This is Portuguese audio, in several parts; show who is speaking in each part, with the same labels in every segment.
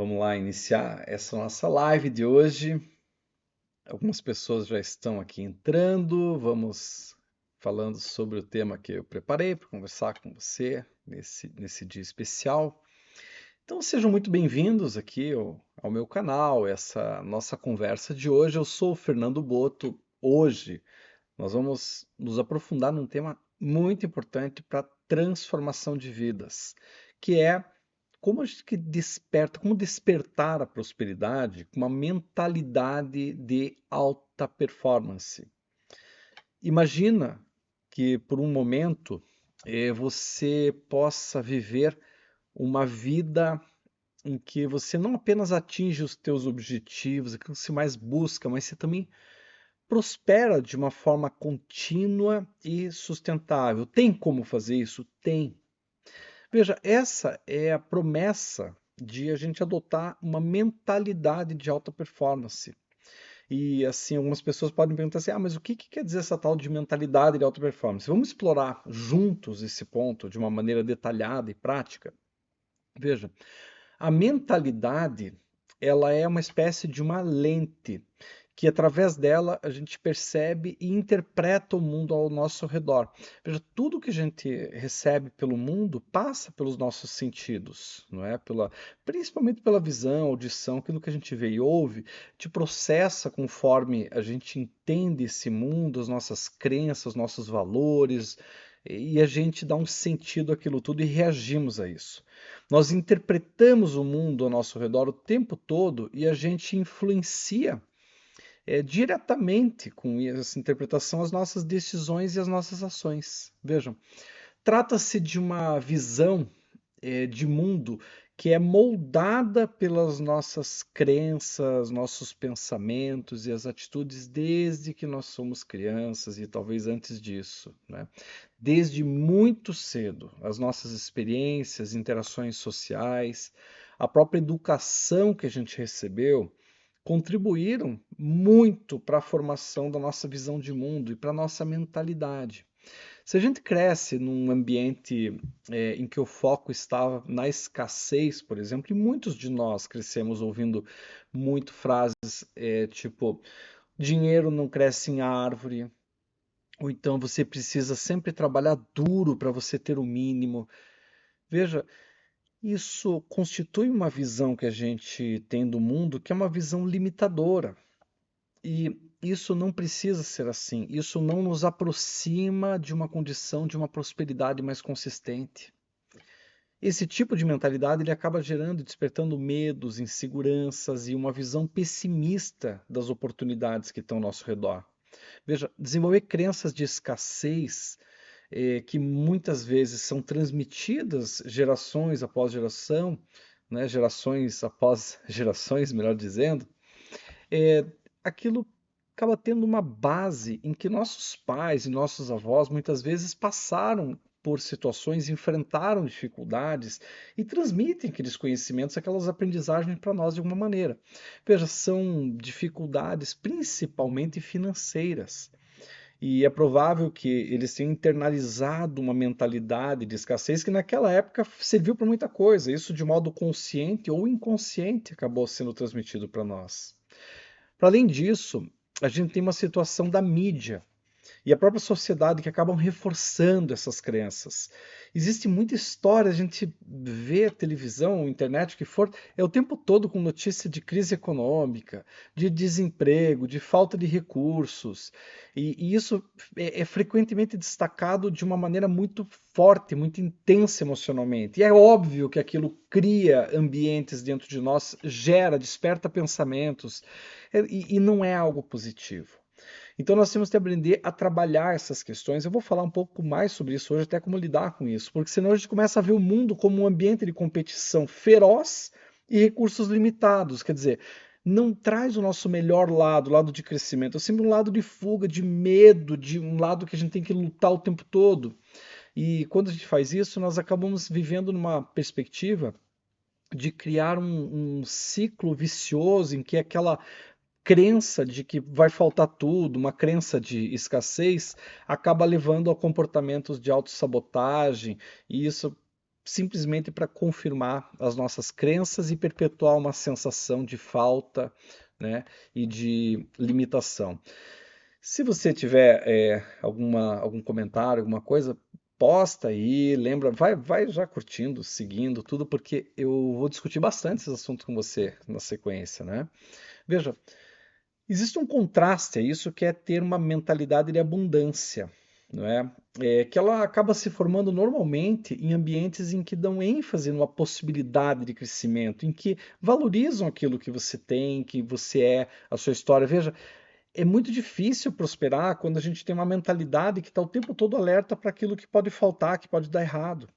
Speaker 1: Vamos lá iniciar essa nossa live de hoje. Algumas pessoas já estão aqui entrando. Vamos falando sobre o tema que eu preparei para conversar com você nesse dia especial. Então sejam muito bem-vindos aqui ao meu canal, essa nossa conversa de hoje. Eu sou o Fernando Boto. Hoje nós vamos nos aprofundar num tema muito importante para a transformação de vidas, que é como a gente que desperta, como despertar a prosperidade com uma mentalidade de alta performance. Imagina que por um momento você possa viver uma vida em que você não apenas atinge os teus objetivos, aquilo que você mais busca, mas você também prospera de uma forma contínua e sustentável. Tem como fazer isso? Tem. Veja, essa é a promessa de a gente adotar uma mentalidade de alta performance. E assim, algumas pessoas podem perguntar assim: mas o que quer dizer essa tal de mentalidade de alta performance? Vamos explorar juntos esse ponto de uma maneira detalhada e prática? Veja, a mentalidade, ela é uma espécie de uma lente que através dela a gente percebe e interpreta o mundo ao nosso redor. Veja, tudo que a gente recebe pelo mundo passa pelos nossos sentidos, não é? Principalmente pela visão, audição, aquilo que a gente vê e ouve, te processa conforme a gente entende esse mundo, as nossas crenças, nossos valores, e a gente dá um sentido àquilo tudo e reagimos a isso. Nós interpretamos o mundo ao nosso redor o tempo todo e a gente influencia diretamente com essa interpretação as nossas decisões e as nossas ações. Vejam, trata-se de uma visão de mundo que é moldada pelas nossas crenças, nossos pensamentos e as atitudes desde que nós somos crianças e talvez antes disso, né? Desde muito cedo, as nossas experiências, interações sociais, a própria educação que a gente recebeu contribuíram muito para a formação da nossa visão de mundo e para a nossa mentalidade. Se a gente cresce num ambiente em que o foco estava na escassez, por exemplo, e muitos de nós crescemos ouvindo muito frases tipo dinheiro não cresce em árvore, ou então você precisa sempre trabalhar duro para você ter o mínimo. Veja, isso constitui uma visão que a gente tem do mundo que é uma visão limitadora. E isso não precisa ser assim. Isso não nos aproxima de uma condição de uma prosperidade mais consistente. Esse tipo de mentalidade ele acaba gerando e despertando medos, inseguranças e uma visão pessimista das oportunidades que estão ao nosso redor. Veja, desenvolver crenças de escassez que muitas vezes são transmitidas gerações após geração, né, gerações após gerações, melhor dizendo, aquilo acaba tendo uma base em que nossos pais e nossos avós muitas vezes passaram por situações, enfrentaram dificuldades e transmitem aqueles conhecimentos, aquelas aprendizagens para nós de alguma maneira. Veja, são dificuldades principalmente financeiras. E é provável que eles tenham internalizado uma mentalidade de escassez que naquela época serviu para muita coisa. Isso de modo consciente ou inconsciente acabou sendo transmitido para nós. Para além disso, a gente tem uma situação da mídia e a própria sociedade que acabam reforçando essas crenças. Existe muita história, a gente vê televisão, internet, o que for, é o tempo todo com notícia de crise econômica, de desemprego, de falta de recursos. E isso é frequentemente destacado de uma maneira muito forte, muito intensa emocionalmente. E é óbvio que aquilo cria ambientes dentro de nós, gera, desperta pensamentos, e não é algo positivo. Então nós temos que aprender a trabalhar essas questões. Eu vou falar um pouco mais sobre isso hoje, até como lidar com isso, porque senão a gente começa a ver o mundo como um ambiente de competição feroz e recursos limitados. Quer dizer, não traz o nosso melhor lado, o lado de crescimento, é sempre um lado de fuga, de medo, de um lado que a gente tem que lutar o tempo todo. E quando a gente faz isso, nós acabamos vivendo numa perspectiva de criar um ciclo vicioso em que aquela crença de que vai faltar tudo, uma crença de escassez, acaba levando a comportamentos de autossabotagem, e isso simplesmente para confirmar as nossas crenças e perpetuar uma sensação de falta, né, e de limitação. Se você tiver algum comentário, alguma coisa, posta aí, lembra, vai já curtindo, seguindo tudo, porque eu vou discutir bastante esses assuntos com você na sequência, né? Veja, existe um contraste a isso que é ter uma mentalidade de abundância, não é? Que ela acaba se formando normalmente em ambientes em que dão ênfase numa possibilidade de crescimento, em que valorizam aquilo que você tem, que você é, a sua história. Veja, é muito difícil prosperar quando a gente tem uma mentalidade que está o tempo todo alerta para aquilo que pode faltar, que pode dar errado.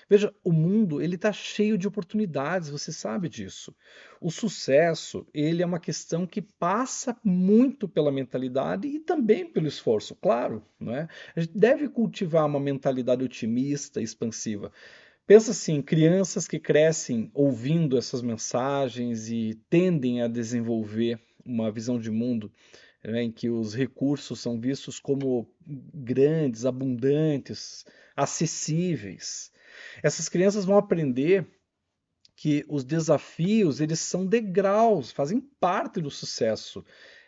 Speaker 1: Veja, o mundo ele está cheio de oportunidades, você sabe disso. O sucesso ele é uma questão que passa muito pela mentalidade e também pelo esforço, claro, não é? A gente deve cultivar uma mentalidade otimista, expansiva. Pensa assim, crianças que crescem ouvindo essas mensagens e tendem a desenvolver uma visão de mundo, né, em que os recursos são vistos como grandes, abundantes, acessíveis. Essas crianças vão aprender que os desafios eles são degraus, fazem parte do sucesso.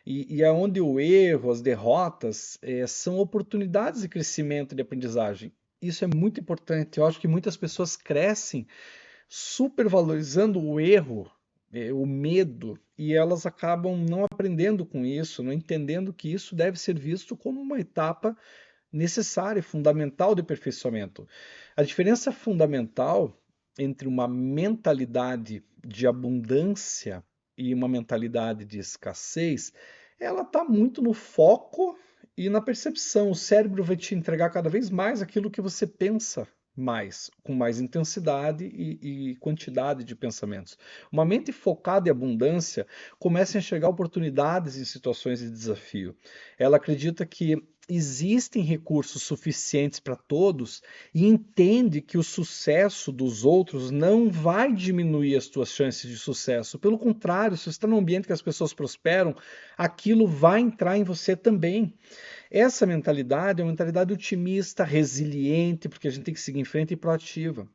Speaker 1: E aonde o erro, as derrotas, são oportunidades de crescimento e de aprendizagem. Isso é muito importante. Eu acho que muitas pessoas crescem supervalorizando o erro, o medo, e elas acabam não aprendendo com isso, não entendendo que isso deve ser visto como uma etapa necessária, fundamental de aperfeiçoamento. A diferença fundamental entre uma mentalidade de abundância e uma mentalidade de escassez, ela está muito no foco e na percepção. O cérebro vai te entregar cada vez mais aquilo que você pensa mais, com mais intensidade e quantidade de pensamentos. Uma mente focada em abundância começa a enxergar oportunidades em situações de desafio. Ela acredita que existem recursos suficientes para todos e entende que o sucesso dos outros não vai diminuir as tuas chances de sucesso. Pelo contrário, se você está num ambiente que as pessoas prosperam, aquilo vai entrar em você também. Essa mentalidade é uma mentalidade otimista, resiliente, porque a gente tem que seguir em frente e proativa.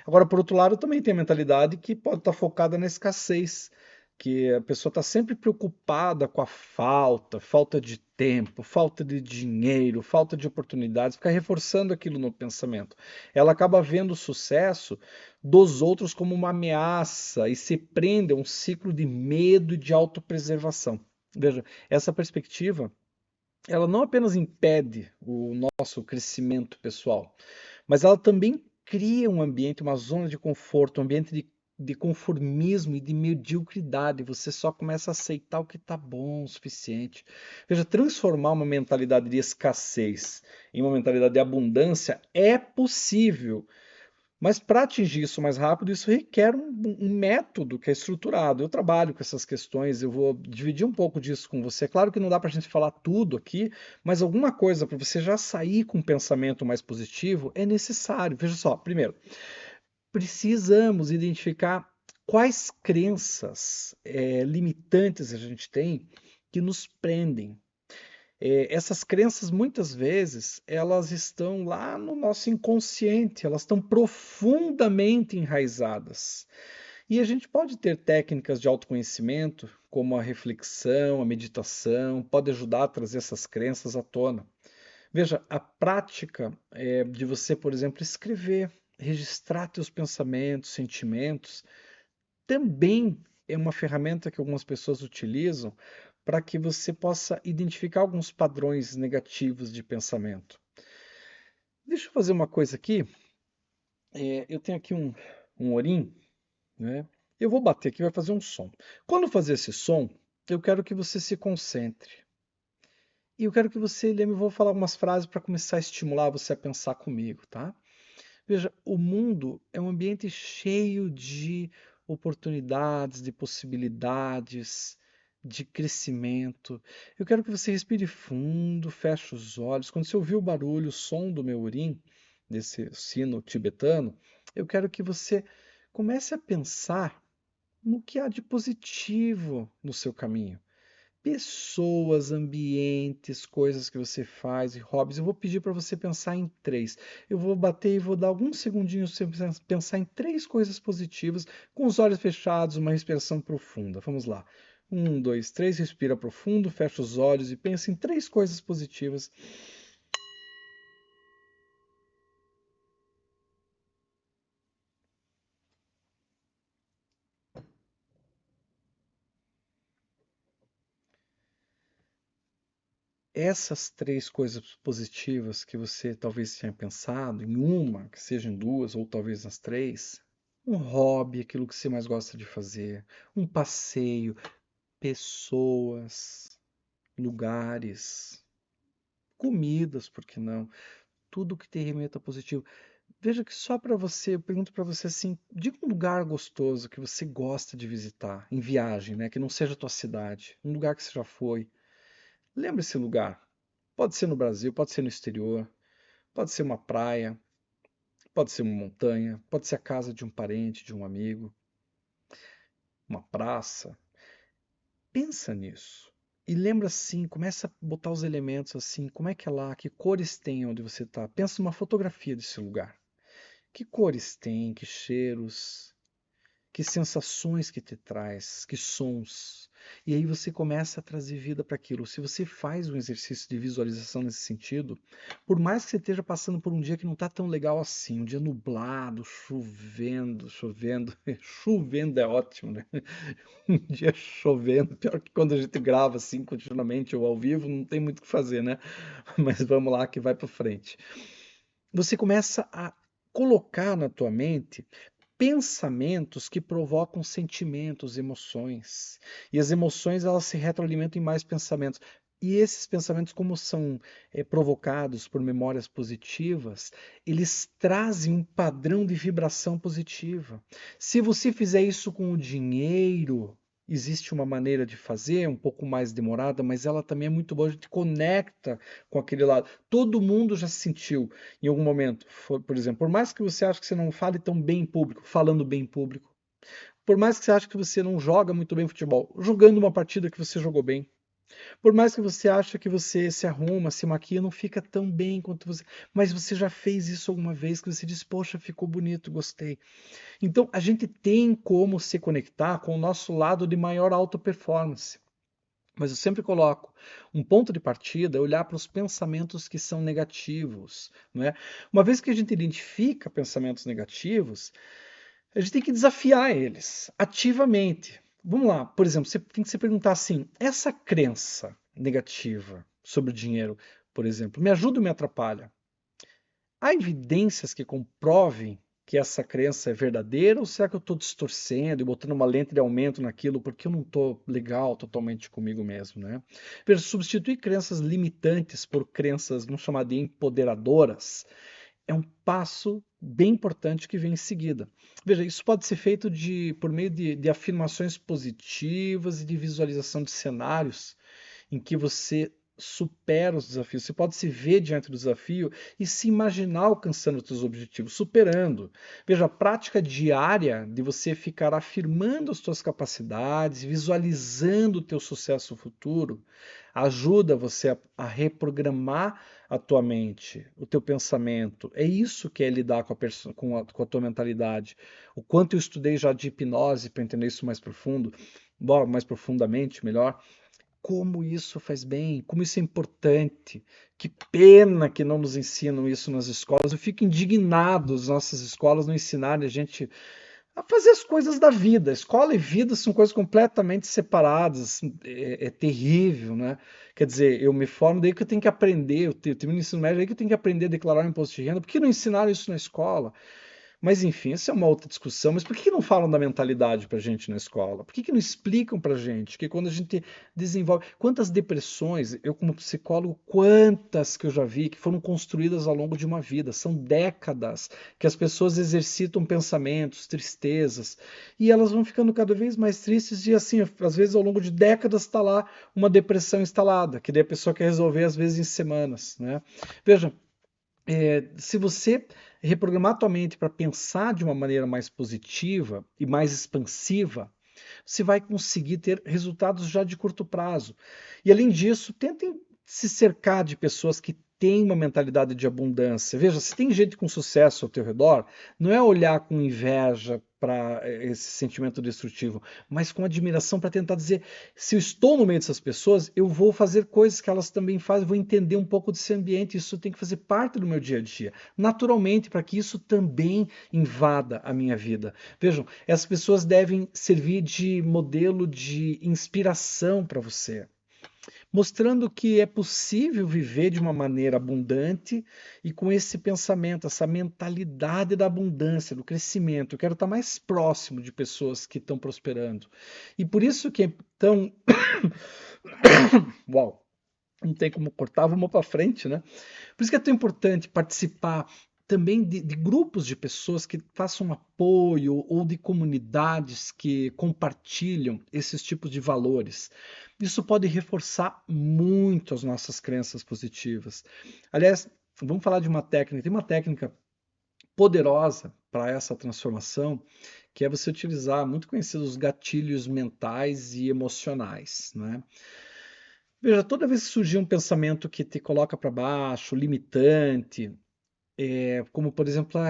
Speaker 1: Agora, por outro lado, também tem a mentalidade que pode estar focada na escassez, que a pessoa está sempre preocupada com a falta de tempo, falta de dinheiro, falta de oportunidades, fica reforçando aquilo no pensamento. Ela acaba vendo o sucesso dos outros como uma ameaça e se prende a um ciclo de medo e de autopreservação. Veja, essa perspectiva, ela não apenas impede o nosso crescimento pessoal, mas ela também cria um ambiente, uma zona de conforto, um ambiente de conformismo e de mediocridade. Você só começa a aceitar o que está bom o suficiente. Veja, transformar uma mentalidade de escassez em uma mentalidade de abundância é possível. Mas para atingir isso mais rápido, isso requer um método que é estruturado. Eu trabalho com essas questões, eu vou dividir um pouco disso com você. Claro que não dá para a gente falar tudo aqui, mas alguma coisa para você já sair com um pensamento mais positivo é necessário. Veja só, primeiro, precisamos identificar quais crenças limitantes a gente tem que nos prendem. Essas crenças, muitas vezes, elas estão lá no nosso inconsciente, elas estão profundamente enraizadas. E a gente pode ter técnicas de autoconhecimento, como a reflexão, a meditação, pode ajudar a trazer essas crenças à tona. Veja, a prática de você, por exemplo, escrever, registrar teus pensamentos, sentimentos, também é uma ferramenta que algumas pessoas utilizam para que você possa identificar alguns padrões negativos de pensamento. Deixa eu fazer uma coisa aqui. Eu tenho aqui um orim, né? Eu vou bater aqui, vai fazer um som. Quando fazer esse som, eu quero que você se concentre. E eu quero que você lembre, eu vou falar algumas frases para começar a estimular você a pensar comigo, tá? Veja, o mundo é um ambiente cheio de oportunidades, de possibilidades, de crescimento. Eu quero que você respire fundo, feche os olhos. Quando você ouvir o barulho, o som do meu urim, desse sino tibetano, eu quero que você comece a pensar no que há de positivo no seu caminho. pessoas, ambientes, coisas que você faz e hobbies. Eu vou pedir para você pensar em três. Eu vou bater e vou dar alguns segundinhos para você pensar em três coisas positivas, com os olhos fechados, uma respiração profunda. Vamos lá. Um, dois, três, respira profundo, fecha os olhos e pensa em três coisas positivas. Essas três coisas positivas que você talvez tenha pensado, em uma, que seja em duas, ou talvez nas três, um hobby, aquilo que você mais gosta de fazer, um passeio, pessoas, lugares, comidas, por que não? Tudo que te remeta a positivo. Veja que só para você, eu pergunto para você assim, diga um lugar gostoso que você gosta de visitar, em viagem, né? Que não seja a tua cidade, um lugar que você já foi. Lembra esse lugar. Pode ser no Brasil, pode ser no exterior, pode ser uma praia, pode ser uma montanha, pode ser a casa de um parente, de um amigo, uma praça. Pensa nisso. E lembra assim, começa a botar os elementos assim, como é que é lá, que cores tem onde você está. Pensa numa fotografia desse lugar. Que cores tem, que cheiros, que sensações que te traz, que sons. E aí você começa a trazer vida para aquilo. Se você faz um exercício de visualização nesse sentido, por mais que você esteja passando por um dia que não está tão legal assim, um dia nublado, chovendo, chovendo, chovendo é ótimo, né? Um dia chovendo, pior que quando a gente grava assim continuamente ou ao vivo, não tem muito o que fazer, né? Mas vamos lá que vai para frente. Você começa a colocar na tua mente pensamentos que provocam sentimentos, emoções. E as emoções elas se retroalimentam em mais pensamentos. E esses pensamentos, como são provocados por memórias positivas, eles trazem um padrão de vibração positiva. Se você fizer isso com o dinheiro, existe uma maneira de fazer, um pouco mais demorada, mas ela também é muito boa, a gente conecta com aquele lado. Todo mundo já se sentiu em algum momento, por exemplo, por mais que você ache que você não fale tão bem em público, falando bem em público, por mais que você ache que você não joga muito bem futebol, jogando uma partida que você jogou bem, por mais que você ache que você se arruma, se maquia, não fica tão bem quanto você, mas você já fez isso alguma vez que você diz, poxa, ficou bonito, gostei. Então, a gente tem como se conectar com o nosso lado de maior auto performance. Mas eu sempre coloco um ponto de partida, é olhar para os pensamentos que são negativos, não é? Uma vez que a gente identifica pensamentos negativos, a gente tem que desafiar eles ativamente. Vamos lá, por exemplo, você tem que se perguntar assim: essa crença negativa sobre o dinheiro, por exemplo, me ajuda ou me atrapalha? Há evidências que comprovem que essa crença é verdadeira ou será que eu estou distorcendo e botando uma lente de aumento naquilo porque eu não estou legal totalmente comigo mesmo, né? Veja, substituir crenças limitantes por crenças, vamos chamar de empoderadoras, é um passo bem importante que vem em seguida. Veja, isso pode ser feito por meio de afirmações positivas e de visualização de cenários em que você supera os desafios. Você pode se ver diante do desafio e se imaginar alcançando os seus objetivos, superando. Veja, a prática diária de você ficar afirmando as suas capacidades, visualizando o teu sucesso futuro, ajuda você a reprogramar a tua mente, o teu pensamento. É isso que é lidar com a tua mentalidade. O quanto eu estudei já de hipnose para entender isso mais profundo, mais profundamente, melhor, como isso faz bem, como isso é importante. Que pena que não nos ensinam isso nas escolas. Eu fico indignado as nossas escolas não ensinarem a gente a fazer as coisas da vida. Escola e vida são coisas completamente separadas. É terrível, né? Quer dizer, eu me formo daí que eu tenho que aprender, eu tenho no ensino médio daí que eu tenho que aprender a declarar o imposto de renda. Por que não ensinaram isso na escola? Mas enfim, essa é uma outra discussão. Mas por que não falam da mentalidade para a gente na escola? Por que não explicam para a gente que quando a gente desenvolve. Quantas depressões, eu como psicólogo, quantas que eu já vi que foram construídas ao longo de uma vida? São décadas que as pessoas exercitam pensamentos, tristezas, e elas vão ficando cada vez mais tristes, e assim, às vezes ao longo de décadas está lá uma depressão instalada, que daí a pessoa quer resolver às vezes em semanas, né? Veja, se você reprogramar a tua mente para pensar de uma maneira mais positiva e mais expansiva, você vai conseguir ter resultados já de curto prazo. E além disso, tentem se cercar de pessoas que têm uma mentalidade de abundância. Veja, se tem gente com sucesso ao teu redor, não é olhar com inveja para esse sentimento destrutivo, mas com admiração para tentar dizer, se eu estou no meio dessas pessoas, eu vou fazer coisas que elas também fazem, vou entender um pouco desse ambiente, isso tem que fazer parte do meu dia a dia, naturalmente, para que isso também invada a minha vida. Vejam, essas pessoas devem servir de modelo de inspiração para você, mostrando que é possível viver de uma maneira abundante e com esse pensamento, essa mentalidade da abundância, do crescimento. Eu quero estar mais próximo de pessoas que estão prosperando. E por isso que é tão. Uau! Não tem como cortar, vamos para frente, né? Por isso que é tão importante participar também de grupos de pessoas que façam apoio ou de comunidades que compartilham esses tipos de valores. Isso pode reforçar muito as nossas crenças positivas. Aliás, vamos falar de uma técnica. Tem uma técnica poderosa para essa transformação, que é você utilizar, muito conhecidos, os gatilhos mentais e emocionais, né? Veja, toda vez que surgir um pensamento que te coloca para baixo, limitante, como por exemplo,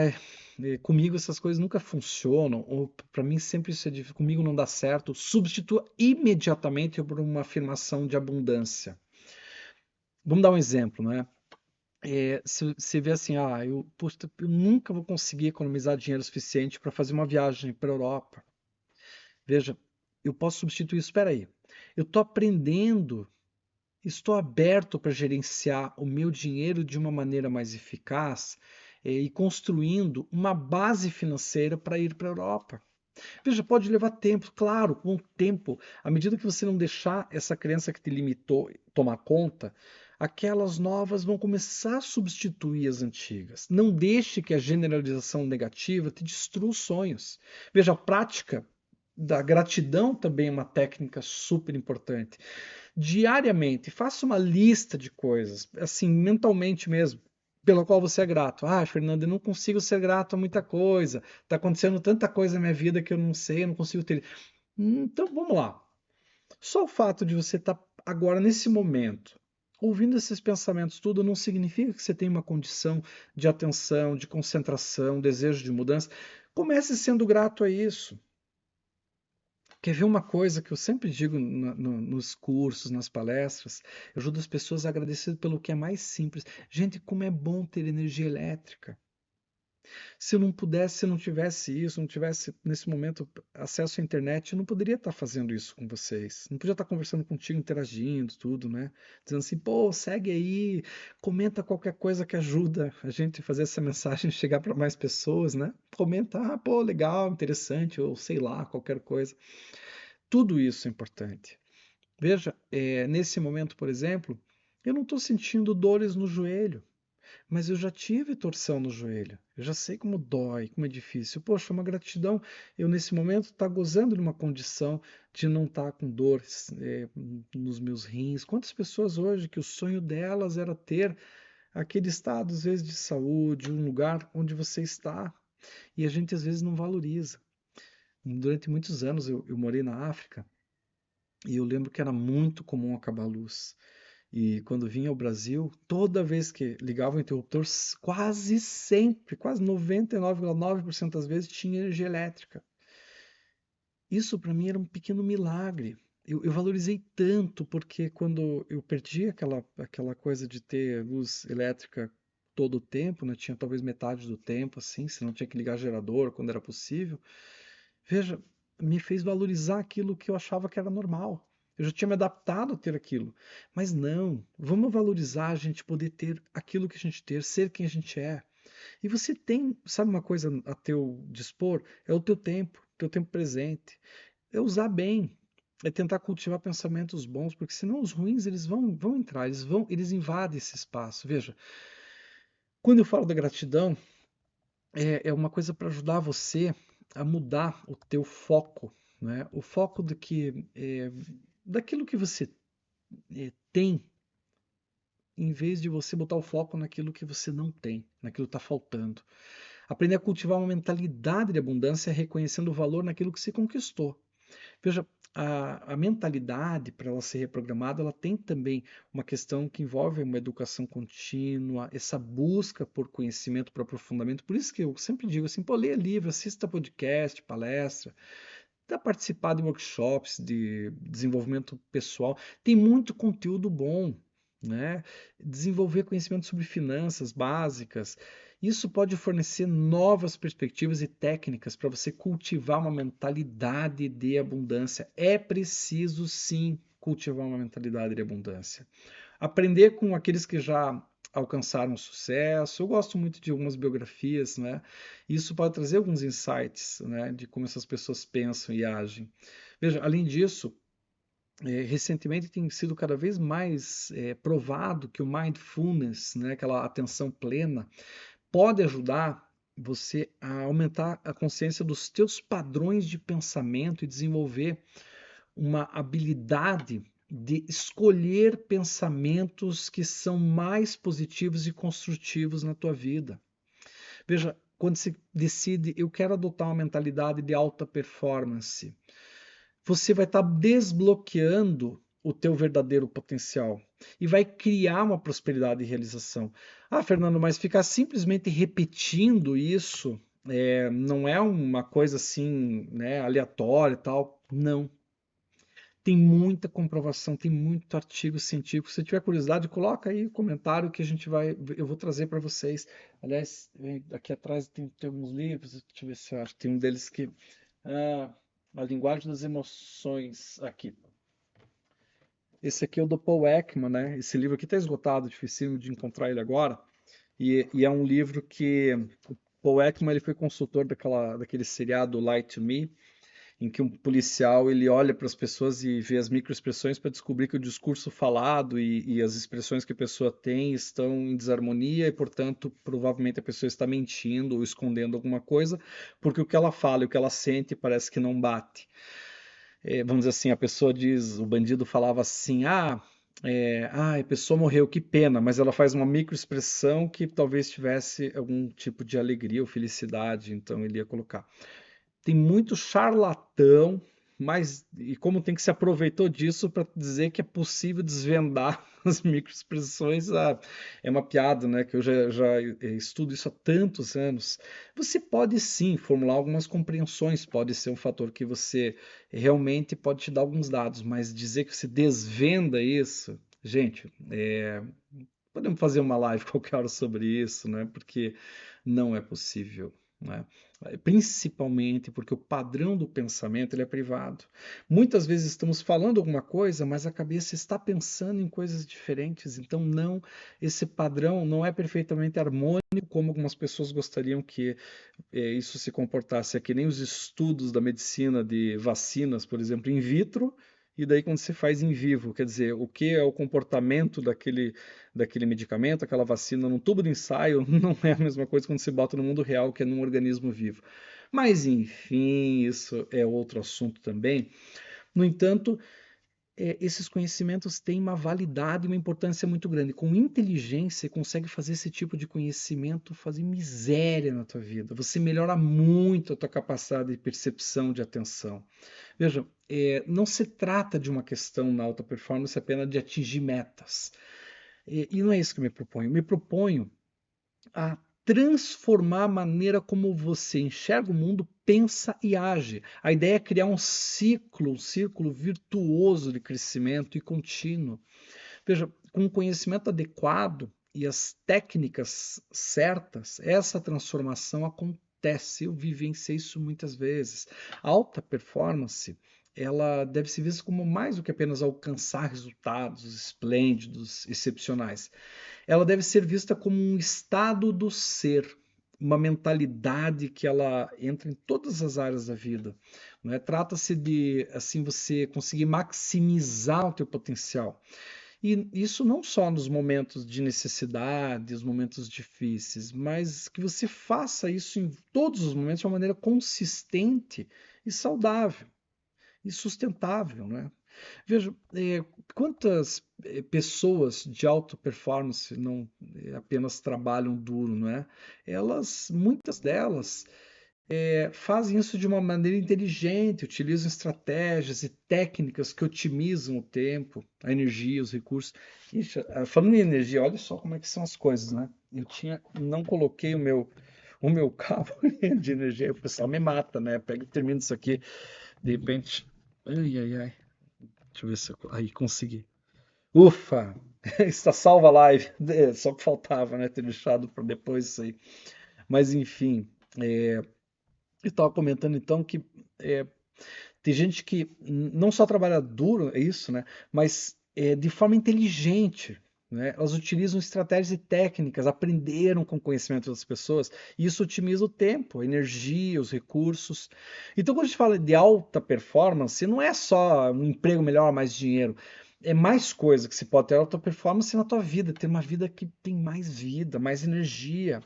Speaker 1: comigo essas coisas nunca funcionam, ou para mim sempre isso é difícil, comigo não dá certo, substitua imediatamente por uma afirmação de abundância. Vamos dar um exemplo, né? Se você vê assim, poxa, eu nunca vou conseguir economizar dinheiro suficiente para fazer uma viagem para a Europa. Veja, eu posso substituir isso. Espera aí, eu estou aprendendo. Estou aberto para gerenciar o meu dinheiro de uma maneira mais eficaz e construindo uma base financeira para ir para a Europa. Veja, pode levar tempo, claro, com o tempo, à medida que você não deixar essa crença que te limitou tomar conta, aquelas novas vão começar a substituir as antigas. Não deixe que a generalização negativa te destrua os sonhos. Veja, a prática da gratidão também é uma técnica super importante. Diariamente, faça uma lista de coisas, assim, mentalmente mesmo, pela qual você é grato. Fernando, eu não consigo ser grato a muita coisa. Está acontecendo tanta coisa na minha vida que eu não sei, eu não consigo ter. Então, vamos lá. Só o fato de você estar agora, nesse momento, ouvindo esses pensamentos tudo, não significa que você tem uma condição de atenção, de concentração, desejo de mudança. Comece sendo grato a isso. Quer ver uma coisa que eu sempre digo nos cursos, nas palestras? Eu ajudo as pessoas a agradecer pelo que é mais simples. Gente, como é bom ter energia elétrica. Se eu não pudesse, se eu não tivesse isso, não tivesse nesse momento acesso à internet, eu não poderia estar fazendo isso com vocês. Não podia estar conversando contigo, interagindo, tudo, né? Dizendo assim, pô, segue aí, comenta qualquer coisa que ajuda a gente a fazer essa mensagem chegar para mais pessoas, né? Comenta, pô, legal, interessante, ou sei lá, qualquer coisa. Tudo isso é importante. Veja, nesse momento, por exemplo, eu não estou sentindo dores no joelho, mas eu já tive torção no joelho. Eu já sei como dói, como é difícil. Poxa, uma gratidão. Eu, nesse momento, estou gozando de uma condição de não estar com dores nos meus rins. Quantas pessoas hoje que o sonho delas era ter aquele estado, às vezes, de saúde, um lugar onde você está, e a gente, às vezes, não valoriza. Durante muitos anos eu morei na África. E eu lembro que era muito comum acabar a luz. E quando vinha ao Brasil, toda vez que ligava o interruptor, quase sempre, quase 99,9% das vezes, tinha energia elétrica. Isso para mim era um pequeno milagre. Eu valorizei tanto porque quando eu perdi aquela coisa de ter luz elétrica todo o tempo, né? Tinha talvez metade do tempo, assim, se não tinha que ligar gerador quando era possível. Veja, me fez valorizar aquilo que eu achava que era normal. Eu já tinha me adaptado a ter aquilo. Mas não, vamos valorizar a gente poder ter aquilo que a gente ter, ser quem a gente é. E você tem, sabe uma coisa a teu dispor? É o teu tempo presente. É usar bem, é tentar cultivar pensamentos bons, porque senão os ruins eles vão entrar, eles invadem esse espaço. Veja, quando eu falo da gratidão, é uma coisa para ajudar você a mudar o teu foco, né? O foco daquilo que você tem, em vez de você botar o foco naquilo que você não tem, naquilo que está faltando. Aprender a cultivar uma mentalidade de abundância reconhecendo o valor naquilo que se conquistou. Veja, a mentalidade, para ela ser reprogramada, ela tem também uma questão que envolve uma educação contínua, essa busca por conhecimento, por aprofundamento. Por isso que eu sempre digo assim, pô, leia livro, assista podcast, palestra, dá participar de workshops de desenvolvimento pessoal. Tem muito conteúdo bom, né? Desenvolver conhecimento sobre finanças básicas. Isso pode fornecer novas perspectivas e técnicas para você cultivar uma mentalidade de abundância. É preciso sim cultivar uma mentalidade de abundância. Aprender com aqueles que já alcançaram sucesso. Eu gosto muito de algumas biografias, né? Isso pode trazer alguns insights, né, de como essas pessoas pensam e agem. Veja, além disso, recentemente tem sido cada vez mais provado que o mindfulness, né, aquela atenção plena, pode ajudar você a aumentar a consciência dos teus padrões de pensamento e desenvolver uma habilidade de escolher pensamentos que são mais positivos e construtivos na tua vida. Veja, quando se decide, eu quero adotar uma mentalidade de alta performance, você vai estar desbloqueando o teu verdadeiro potencial e vai criar uma prosperidade e realização. Ah, Fernando, mas ficar simplesmente repetindo isso não é uma coisa assim, né, aleatória e tal. Não. Tem muita comprovação, tem muito artigo científico. Se tiver curiosidade, coloca aí o comentário que eu vou trazer para vocês. Aliás, aqui atrás tem alguns livros, deixa eu ver se eu acho. Tem um deles que ah, A Linguagem das Emoções aqui. Esse aqui é o do Paul Ekman, né? Esse livro aqui está esgotado, difícil de encontrar ele agora. E é um livro que o Paul Ekman ele foi consultor daquele seriado Lie to Me, em que um policial ele olha para as pessoas e vê as microexpressões para descobrir que o discurso falado e as expressões que a pessoa tem estão em desarmonia e, portanto, provavelmente a pessoa está mentindo ou escondendo alguma coisa, porque o que ela fala e o que ela sente parece que não bate. Vamos dizer assim, a pessoa diz, o bandido falava assim, a pessoa morreu, que pena, mas ela faz uma microexpressão que talvez tivesse algum tipo de alegria ou felicidade, então ele ia colocar. Tem muito charlatão, mas e como tem que se aproveitou disso para dizer que é possível desvendar as microexpressões, é uma piada, né? Que eu já estudo isso há tantos anos. Você pode sim formular algumas compreensões, pode ser um fator que você realmente pode te dar alguns dados, mas dizer que você desvenda isso, gente, podemos fazer uma live qualquer hora sobre isso, né? Porque não é possível, né? Principalmente porque o padrão do pensamento ele é privado. Muitas vezes estamos falando alguma coisa, mas a cabeça está pensando em coisas diferentes. Então, não, esse padrão não é perfeitamente harmônico como algumas pessoas gostariam que isso se comportasse. É que nem os estudos da medicina de vacinas, por exemplo, in vitro, e daí quando se faz em vivo, quer dizer, o que é o comportamento daquele medicamento, aquela vacina num tubo de ensaio, não é a mesma coisa quando se bota no mundo real, que é num organismo vivo. Mas, enfim, isso é outro assunto também. No entanto, esses conhecimentos têm uma validade e uma importância muito grande. Com inteligência, você consegue fazer esse tipo de conhecimento fazer miséria na tua vida. Você melhora muito a tua capacidade de percepção, de atenção. Veja, não se trata de uma questão na alta performance apenas de atingir metas. E não é isso que eu me proponho. Eu me proponho a transformar a maneira como você enxerga o mundo, pensa e age. A ideia é criar um círculo virtuoso de crescimento e contínuo. Veja, com o conhecimento adequado e as técnicas certas, essa transformação acontece. Eu vivenciei isso muitas vezes. A alta performance, ela deve ser vista como mais do que apenas alcançar resultados esplêndidos, excepcionais. Ela deve ser vista como um estado do ser, uma mentalidade que ela entra em todas as áreas da vida. Não é? Trata-se de assim você conseguir maximizar o teu potencial. E isso não só nos momentos de necessidade, os momentos difíceis, mas que você faça isso em todos os momentos de uma maneira consistente e saudável e sustentável, né? Veja, quantas pessoas de alta performance não apenas trabalham duro, não é? Muitas delas, fazem isso de uma maneira inteligente, utilizam estratégias e técnicas que otimizam o tempo, a energia, os recursos. Ixi, falando em energia, olha só como é que são as coisas, né? Não coloquei o meu cabo de energia, o pessoal me mata, né? Pega e termina isso aqui, de repente, ai, ai, ai, deixa eu ver se aí consegui. Ufa, está salva a live, só que faltava, né? Ter deixado para depois isso aí. Mas enfim, eu estava comentando então que é, tem gente que não só trabalha duro, é isso, né? Mas de forma inteligente, né? Elas utilizam estratégias e técnicas, aprenderam com o conhecimento das pessoas, e isso otimiza o tempo, a energia, os recursos. Então, quando a gente fala de alta performance, não é só um emprego melhor, mais dinheiro. É mais coisa que se pode ter alta performance na tua vida, ter uma vida que tem mais vida, mais energia.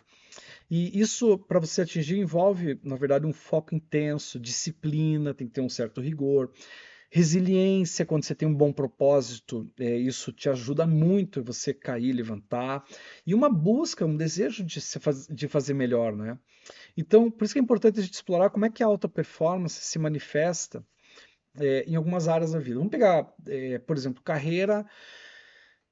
Speaker 1: E isso, para você atingir, envolve, na verdade, um foco intenso, disciplina, tem que ter um certo rigor, resiliência, quando você tem um bom propósito, isso te ajuda muito a você cair, levantar, e uma busca, um desejo de fazer melhor, né? Então, por isso que é importante a gente explorar como é que a alta performance se manifesta em algumas áreas da vida. Vamos pegar, por exemplo, carreira,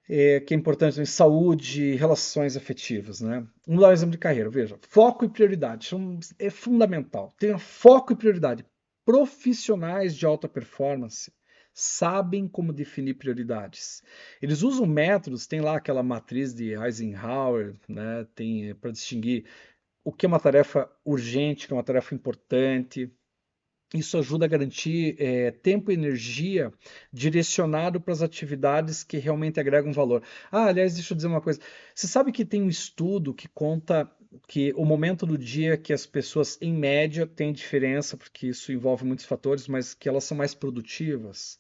Speaker 1: que é importante, né? Saúde, relações afetivas, né? Vamos dar um exemplo de carreira, veja, foco e prioridade é fundamental. Tenha foco e prioridade. Profissionais de alta performance sabem como definir prioridades. Eles usam métodos, tem lá aquela matriz de Eisenhower, né? Tem para distinguir o que é uma tarefa urgente, o que é uma tarefa importante. Isso ajuda a garantir tempo e energia direcionado para as atividades que realmente agregam valor. Ah, aliás, deixa eu dizer uma coisa. Você sabe que tem um estudo que conta que o momento do dia que as pessoas, em média, têm diferença, porque isso envolve muitos fatores, mas que elas são mais produtivas?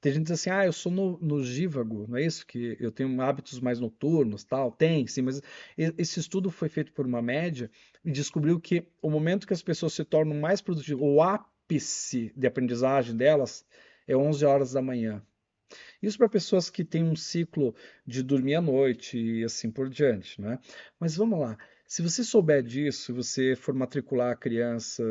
Speaker 1: Tem gente que diz assim, ah, eu sou noctívago, não é isso? Que eu tenho hábitos mais noturnos, tal. Tem, sim, mas esse estudo foi feito por uma média e descobriu que o momento que as pessoas se tornam mais produtivas, o ápice de aprendizagem delas é 11 horas da manhã. Isso para pessoas que têm um ciclo de dormir à noite e assim por diante, né? Mas vamos lá. Se você souber disso, se você for matricular a criança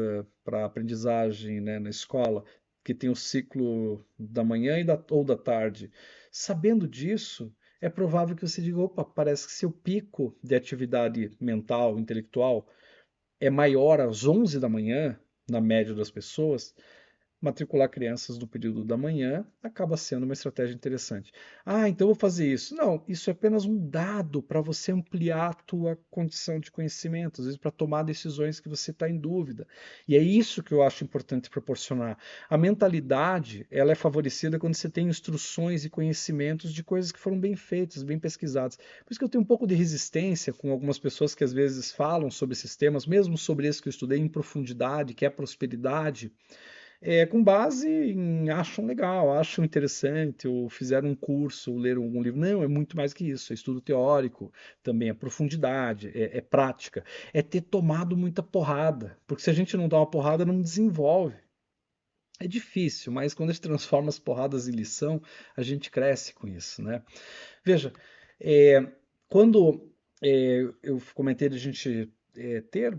Speaker 1: para aprendizagem, né, na escola, que tem o ciclo da manhã ou da tarde, sabendo disso, é provável que você diga, opa, parece que seu pico de atividade mental, intelectual, é maior às 11 da manhã, na média das pessoas, matricular crianças no período da manhã acaba sendo uma estratégia interessante. Ah, então eu vou fazer isso. Não, isso é apenas um dado para você ampliar a tua condição de conhecimento, às vezes para tomar decisões que você está em dúvida. E é isso que eu acho importante proporcionar. A mentalidade, ela é favorecida quando você tem instruções e conhecimentos de coisas que foram bem feitas, bem pesquisadas. Por isso que eu tenho um pouco de resistência com algumas pessoas que às vezes falam sobre esses temas, mesmo sobre esse que eu estudei em profundidade, que é a prosperidade, com base em acham legal, acham interessante, ou fizeram um curso, ou leram algum livro. Não, é muito mais que isso. É estudo teórico, também é profundidade, é prática. É ter tomado muita porrada. Porque se a gente não dá uma porrada, não desenvolve. É difícil, mas quando a gente transforma as porradas em lição, a gente cresce com isso, né? Veja, é, quando eu comentei de a gente ter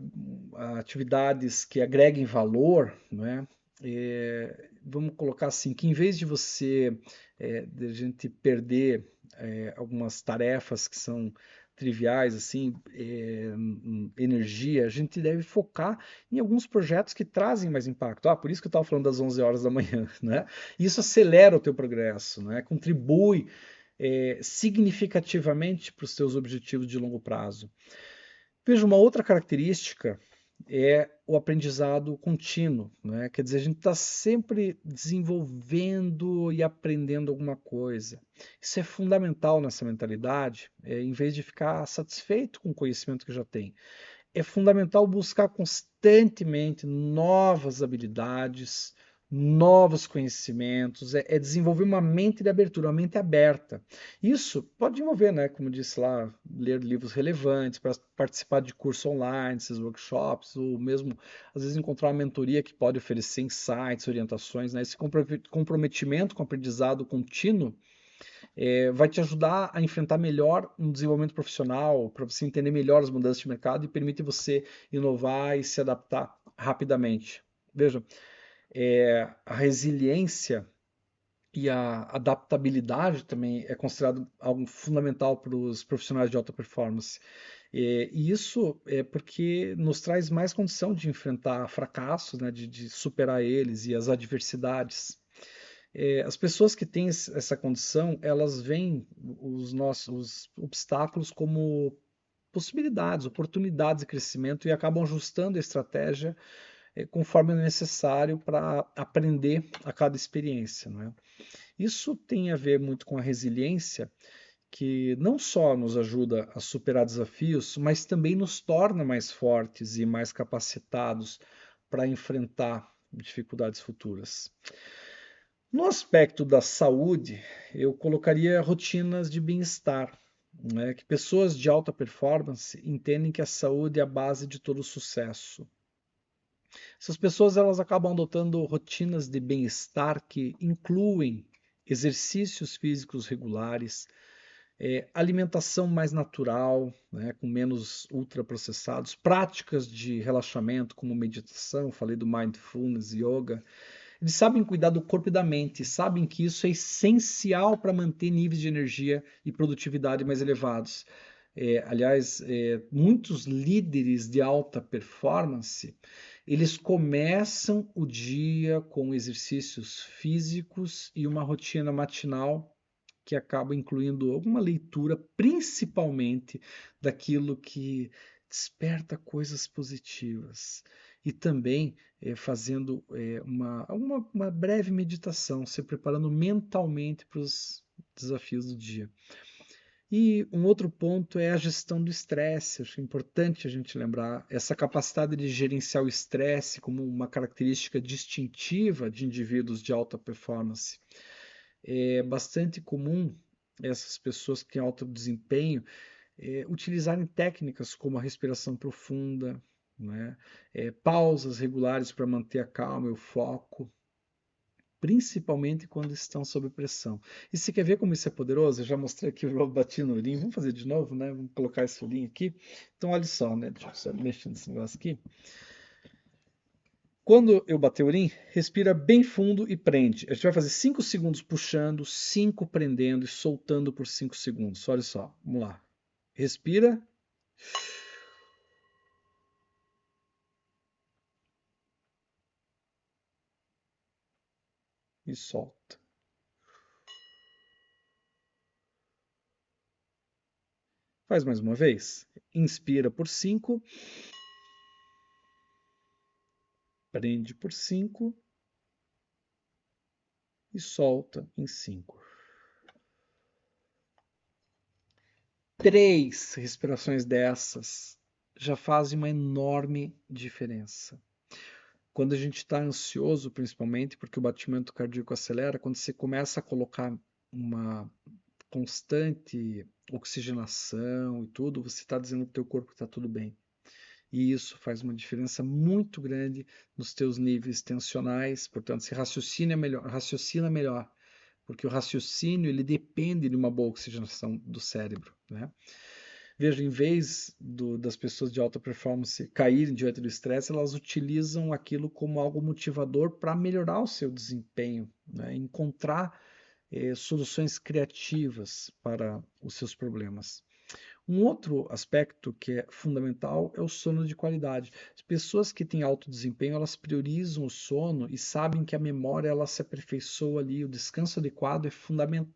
Speaker 1: atividades que agreguem valor, né? Vamos colocar assim, que em vez de de a gente perder algumas tarefas que são triviais, assim, energia, a gente deve focar em alguns projetos que trazem mais impacto. Ah, por isso que eu estava falando das 11 horas da manhã, né? Isso acelera o teu progresso, né? Contribui significativamente para os seus objetivos de longo prazo. Veja, uma outra característica é o aprendizado contínuo, né? Quer dizer, a gente está sempre desenvolvendo e aprendendo alguma coisa. Isso é fundamental nessa mentalidade, em vez de ficar satisfeito com o conhecimento que já tem. É fundamental buscar constantemente novas habilidades, novos conhecimentos, é desenvolver uma mente de abertura, uma mente aberta. Isso pode envolver, né, como disse lá, ler livros relevantes, para participar de cursos online, esses workshops, ou mesmo, às vezes, encontrar uma mentoria que pode oferecer insights, orientações, né? Esse comprometimento com o aprendizado contínuo vai te ajudar a enfrentar melhor um desenvolvimento profissional, para você entender melhor as mudanças de mercado e permite você inovar e se adaptar rapidamente. Veja, a resiliência e a adaptabilidade também é considerado algo fundamental para os profissionais de alta performance. E isso é porque nos traz mais condição de enfrentar fracassos, né, de superar eles e as adversidades. As pessoas que têm essa condição, elas veem os nossos obstáculos como possibilidades, oportunidades de crescimento e acabam ajustando a estratégia conforme é necessário para aprender a cada experiência, não é? Isso tem a ver muito com a resiliência, que não só nos ajuda a superar desafios, mas também nos torna mais fortes e mais capacitados para enfrentar dificuldades futuras. No aspecto da saúde, eu colocaria rotinas de bem-estar, né? Que pessoas de alta performance entendem que a saúde é a base de todo sucesso. Essas pessoas elas acabam adotando rotinas de bem-estar que incluem exercícios físicos regulares, alimentação mais natural, né, com menos ultraprocessados, práticas de relaxamento como meditação, falei do mindfulness, yoga. Eles sabem cuidar do corpo e da mente, sabem que isso é essencial para manter níveis de energia e produtividade mais elevados. Aliás, muitos líderes de alta performance, eles começam o dia com exercícios físicos e uma rotina matinal que acaba incluindo alguma leitura, principalmente daquilo que desperta coisas positivas. E também fazendo uma breve meditação, se preparando mentalmente para os desafios do dia. E um outro ponto é a gestão do estresse. Acho importante a gente lembrar essa capacidade de gerenciar o estresse como uma característica distintiva de indivíduos de alta performance. É bastante comum essas pessoas que têm alto desempenho utilizarem técnicas como a respiração profunda, né? Pausas regulares para manter a calma e o foco, principalmente quando estão sob pressão. E você quer ver como isso é poderoso? Eu já mostrei aqui o bati no olhinho. Vamos fazer de novo, né? Vamos colocar esse olhinho aqui. Então, olha só, né? Deixa eu só mexer nesse negócio aqui. Quando eu bater o olhinho, respira bem fundo e prende. A gente vai fazer 5 segundos puxando, 5 prendendo e soltando por 5 segundos. Olha só, vamos lá. Respira. E solta. Faz mais uma vez. Inspira por 5, prende por 5 e solta em 5. 3 respirações dessas já fazem uma enorme diferença. Quando a gente está ansioso, principalmente, porque o batimento cardíaco acelera, quando você começa a colocar uma constante oxigenação e tudo, você está dizendo para o teu corpo que está tudo bem. E isso faz uma diferença muito grande nos teus níveis tensionais, portanto, se raciocina melhor, porque o raciocínio ele depende de uma boa oxigenação do cérebro, né? Veja, em vez das pessoas de alta performance caírem diante do estresse, elas utilizam aquilo como algo motivador para melhorar o seu desempenho, né? Encontrar soluções criativas para os seus problemas. Um outro aspecto que é fundamental é o sono de qualidade. As pessoas que têm alto desempenho, elas priorizam o sono e sabem que a memória ela se aperfeiçoa ali. O descanso adequado é fundamental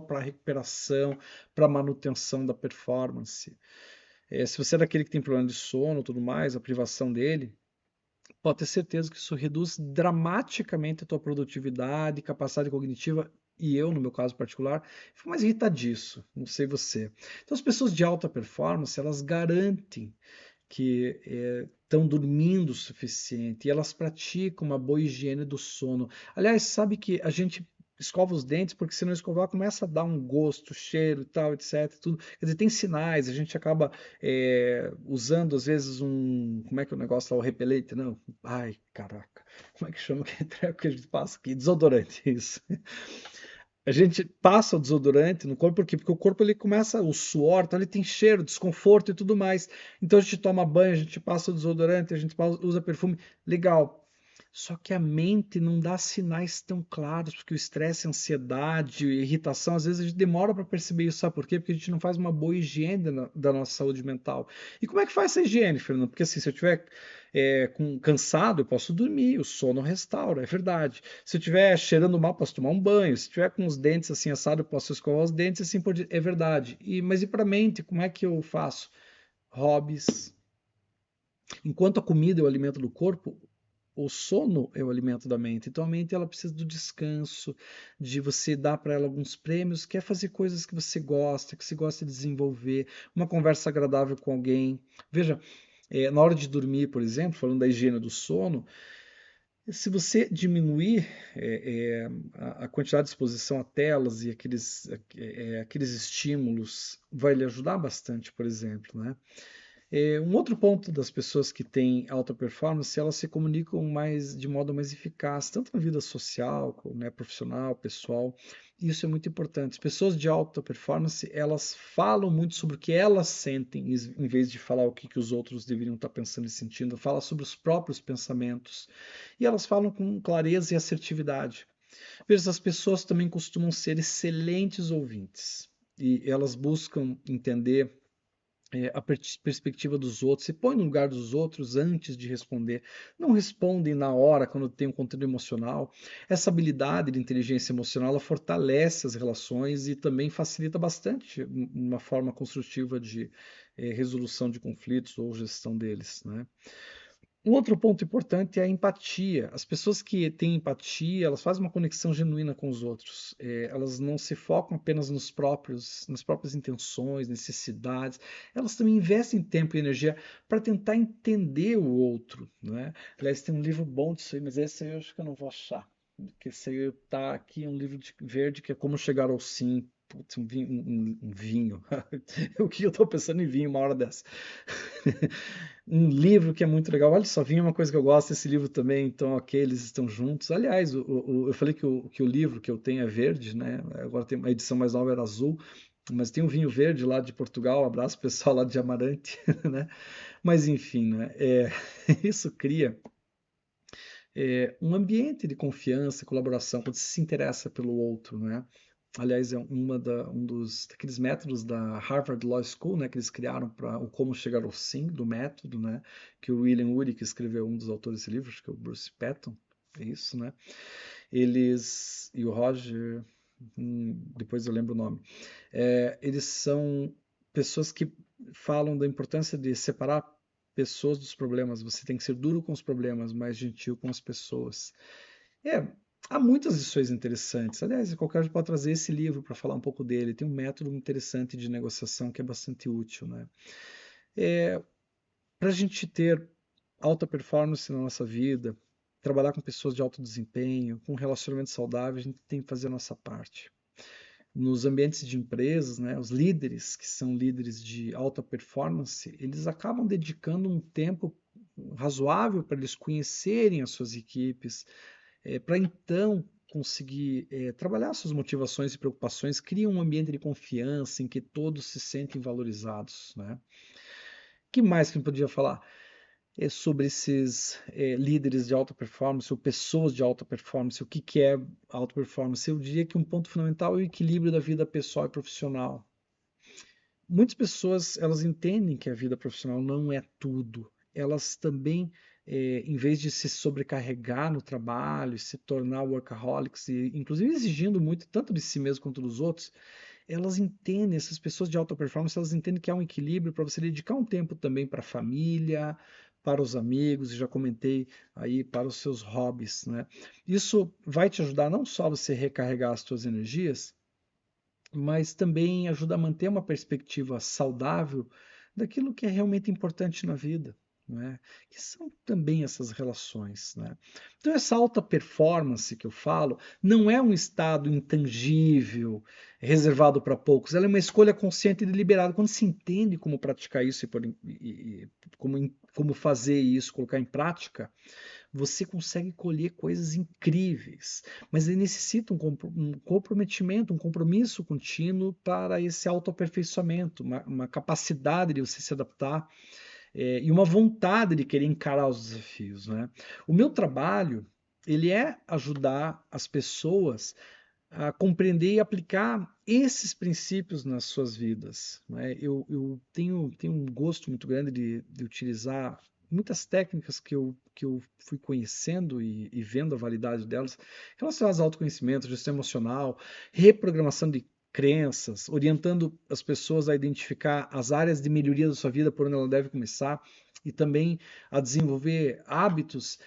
Speaker 1: para a recuperação, para a manutenção da performance. Se você é daquele que tem problema de sono e tudo mais, a privação dele, pode ter certeza que isso reduz dramaticamente a tua produtividade, capacidade cognitiva e eu, no meu caso particular, fico mais irritadiço, não sei você. Então, as pessoas de alta performance, elas garantem que estão dormindo o suficiente e elas praticam uma boa higiene do sono. Aliás, sabe que a gente escova os dentes porque se não escovar começa a dar um gosto, cheiro e tal, etc. Tudo. Quer dizer, tem sinais, a gente acaba usando às vezes como é que é o negócio lá, o repelente? Não, ai, caraca, como é que chama aquele treco que a gente passa aqui? Desodorante, isso. A gente passa o desodorante no corpo, por quê? Porque o corpo ele começa, o suor, então ele tem cheiro, desconforto e tudo mais. Então a gente toma banho, a gente passa o desodorante, a gente usa perfume, legal. Só que a mente não dá sinais tão claros, porque o estresse, a ansiedade, a irritação, às vezes a gente demora para perceber isso, sabe por quê? Porque a gente não faz uma boa higiene da nossa saúde mental. E como é que faz essa higiene, Fernando? Porque assim, se eu estiver cansado, eu posso dormir, o sono restaura, é verdade. Se eu estiver cheirando mal, posso tomar um banho. Se estiver com os dentes assim assados, eu posso escovar os dentes, assim por diante. É verdade. Mas e para a mente, como é que eu faço? Hobbies. Enquanto a comida é o alimento do corpo, o sono é o alimento da mente. Então a mente ela precisa do descanso, de você dar para ela alguns prêmios, quer fazer coisas que você gosta de desenvolver, uma conversa agradável com alguém. Veja, na hora de dormir, por exemplo, falando da higiene do sono, se você diminuir a quantidade de exposição a telas e aqueles estímulos, vai lhe ajudar bastante, por exemplo, né? Um outro ponto das pessoas que têm alta performance, elas se comunicam de modo mais eficaz, tanto na vida social, como, né, profissional, pessoal. Isso é muito importante. As pessoas de alta performance, elas falam muito sobre o que elas sentem, em vez de falar o que os outros deveriam estar pensando e sentindo. Fala sobre os próprios pensamentos. E elas falam com clareza e assertividade. Veja, essas pessoas também costumam ser excelentes ouvintes. E elas buscam entender a perspectiva dos outros, se põe no lugar dos outros antes de responder. Não respondem na hora, quando tem um conteúdo emocional. Essa habilidade de inteligência emocional ela fortalece as relações e também facilita bastante uma forma construtiva de resolução de conflitos ou gestão deles, né? Um outro ponto importante é a empatia. As pessoas que têm empatia, elas fazem uma conexão genuína com os outros. Elas não se focam apenas nas próprias intenções, necessidades. Elas também investem tempo e energia para tentar entender o outro, né? Aliás, tem um livro bom disso aí, mas esse aí eu acho que eu não vou achar. Porque esse aí tá aqui, um livro verde que é Como Chegar ao Sim. Putz, um vinho. Um vinho. O que eu estou pensando em vinho uma hora dessa? Um livro que é muito legal. Olha só, vinho é uma coisa que eu gosto, esse livro também, então, ok, eles estão juntos. Aliás, eu falei que o livro que eu tenho é verde, né? Agora tem uma edição mais nova, era azul, mas tem um vinho verde lá de Portugal. Abraço pessoal lá de Amarante, né? Mas enfim, né? Isso cria um ambiente de confiança, colaboração, quando você se interessa pelo outro, né? Aliás, é daqueles métodos da Harvard Law School, né, que eles criaram para o Como Chegar ao Sim, do método, né, que o William Ury, que escreveu um dos autores desse livro, acho que é o Bruce Patton, é isso, né? E o Roger, depois eu lembro o nome. Eles são pessoas que falam da importância de separar pessoas dos problemas. Você tem que ser duro com os problemas, mais gentil com as pessoas. É, há muitas lições interessantes. Aliás, qualquer um pode trazer esse livro para falar um pouco dele. Tem um método interessante de negociação que é bastante útil, né? Para a gente ter alta performance na nossa vida, trabalhar com pessoas de alto desempenho, com relacionamentos saudáveis, a gente tem que fazer a nossa parte. Nos ambientes de empresas, né, os líderes que são líderes de alta performance, eles acabam dedicando um tempo razoável para eles conhecerem as suas equipes, para então conseguir trabalhar suas motivações e preocupações, cria um ambiente de confiança em que todos se sentem valorizados, né? Que mais que eu podia falar sobre esses líderes de alta performance ou pessoas de alta performance? O que, que é alta performance? Eu diria que um ponto fundamental é o equilíbrio da vida pessoal e profissional. Muitas pessoas elas entendem que a vida profissional não é tudo. Elas também, em vez de se sobrecarregar no trabalho, se tornar workaholics, e inclusive exigindo muito tanto de si mesmo quanto dos outros, elas entendem, essas pessoas de alta performance, elas entendem que há um equilíbrio para você dedicar um tempo também para a família, para os amigos, e já comentei aí, para os seus hobbies, né? Isso vai te ajudar não só a você recarregar as suas energias, mas também ajuda a manter uma perspectiva saudável daquilo que é realmente importante na vida, não é? Que são também essas relações, né? Então essa alta performance que eu falo não é um estado intangível, reservado para poucos, ela é uma escolha consciente e deliberada. Quando se entende como praticar isso e como fazer isso, colocar em prática, você consegue colher coisas incríveis, mas ele necessita um comprometimento, um compromisso contínuo para esse autoaperfeiçoamento, uma capacidade de você se adaptar e uma vontade de querer encarar os desafios, né? O meu trabalho, ele é ajudar as pessoas a compreender e aplicar esses princípios nas suas vidas, né? Eu tenho um gosto muito grande de utilizar muitas técnicas que eu fui conhecendo e vendo a validade delas relacionadas ao autoconhecimento, gestão emocional, reprogramação de crenças, orientando as pessoas a identificar as áreas de melhoria da sua vida por onde ela deve começar e também a desenvolver hábitos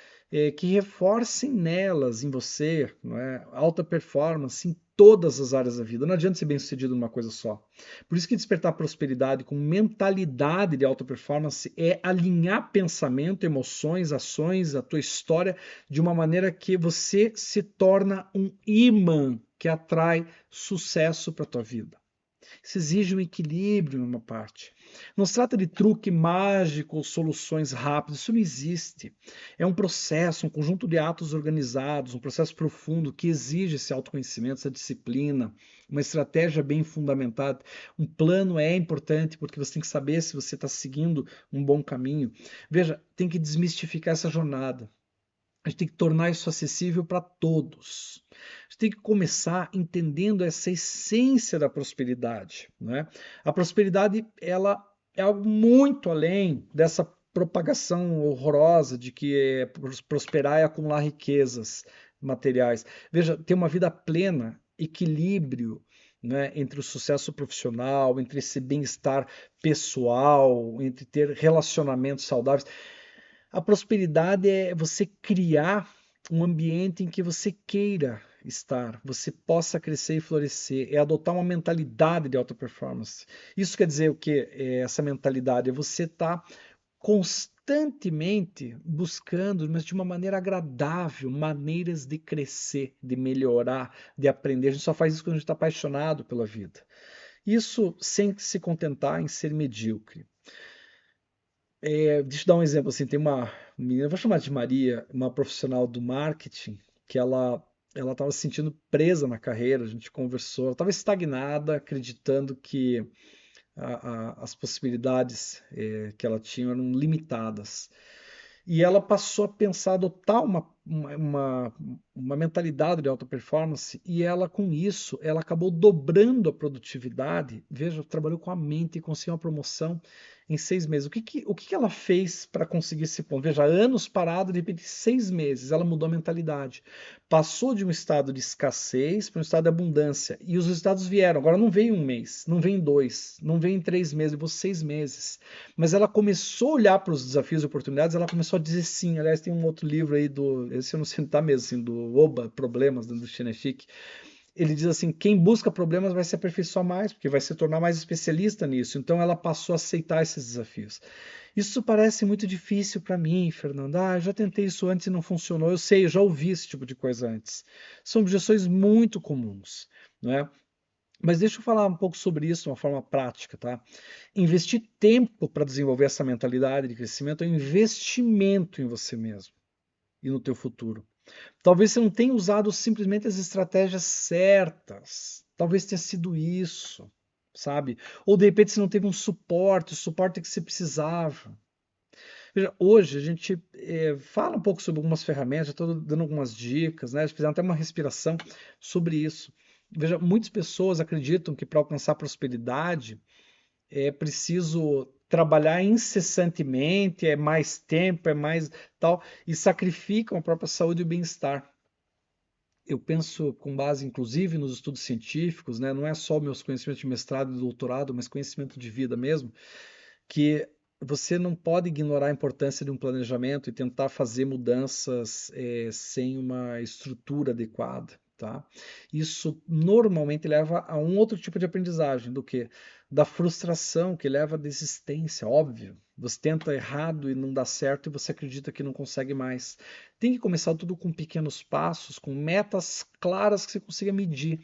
Speaker 1: que reforcem nelas, em você, não é? Alta performance em todas as áreas da vida. Não adianta ser bem sucedido numa coisa só. Por isso que despertar prosperidade com mentalidade de alta performance é alinhar pensamento, emoções, ações, a tua história de uma maneira que você se torna um imã que atrai sucesso para a tua vida. Isso exige um equilíbrio numa parte. Não se trata de truque mágico ou soluções rápidas, isso não existe. É um processo, um conjunto de atos organizados, um processo profundo que exige esse autoconhecimento, essa disciplina, uma estratégia bem fundamentada. Um plano é importante porque você tem que saber se você está seguindo um bom caminho. Veja, tem que desmistificar essa jornada. A gente tem que tornar isso acessível para todos. A gente tem que começar entendendo essa essência da prosperidade, né? A prosperidade, ela é algo muito além dessa propagação horrorosa de que prosperar é acumular riquezas materiais. Veja, ter uma vida plena, equilíbrio, né, entre o sucesso profissional, entre esse bem-estar pessoal, entre ter relacionamentos saudáveis. A prosperidade é você criar um ambiente em que você queira estar, você possa crescer e florescer, é adotar uma mentalidade de alta performance. Isso quer dizer o que? Essa mentalidade é você estar constantemente buscando, mas de uma maneira agradável, maneiras de crescer, de melhorar, de aprender. A gente só faz isso quando a gente está apaixonado pela vida. Isso sem se contentar em ser medíocre. Deixa eu dar um exemplo assim, tem uma menina, vou chamar de Maria, uma profissional do marketing, que ela estava se sentindo presa na carreira, a gente conversou, ela estava estagnada, acreditando que as possibilidades que ela tinha eram limitadas. E ela passou a pensar, adotar uma mentalidade de alta performance, e ela, com isso, ela acabou dobrando a produtividade. Veja, trabalhou com a mente e conseguiu uma promoção em 6 meses. O que ela fez para conseguir esse ponto? Veja, anos parado, de repente, 6 meses, ela mudou a mentalidade. Passou de um estado de escassez para um estado de abundância. E os resultados vieram. Agora não veio um mês, não vem dois, não vem 3 meses, levou 6 meses. Mas ela começou a olhar para os desafios e oportunidades, ela começou a dizer sim. Aliás, tem um outro livro aí esse eu não sei, tá mesmo, assim, do Oba, Problemas, do China Chic. Ele diz assim: quem busca problemas vai se aperfeiçoar mais, porque vai se tornar mais especialista nisso. Então ela passou a aceitar esses desafios. Isso parece muito difícil para mim, Fernanda. Eu já tentei isso antes e não funcionou. Eu sei, eu já ouvi esse tipo de coisa antes. São objeções muito comuns, não é? Mas deixa eu falar um pouco sobre isso de uma forma prática, tá? Investir tempo para desenvolver essa mentalidade de crescimento é um investimento em você mesmo e no teu futuro. Talvez você não tenha usado simplesmente as estratégias certas. Talvez tenha sido isso, sabe? Ou de repente você não teve um suporte, o suporte que você precisava. Veja, hoje a gente fala um pouco sobre algumas ferramentas, já estou dando algumas dicas, né? Fizemos até uma respiração sobre isso. Veja, muitas pessoas acreditam que para alcançar prosperidade é preciso trabalhar incessantemente, é mais tempo, é mais tal, e sacrificam a própria saúde e o bem-estar. Eu penso, com base inclusive nos estudos científicos, né, não é só meus conhecimentos de mestrado e doutorado, mas conhecimento de vida mesmo, que você não pode ignorar a importância de um planejamento e tentar fazer mudanças sem uma estrutura adequada, tá? Isso normalmente leva a um outro tipo de aprendizagem do que da frustração, que leva à desistência, óbvio. Você tenta errado e não dá certo e você acredita que não consegue mais. Tem que começar tudo com pequenos passos, com metas claras que você consiga medir.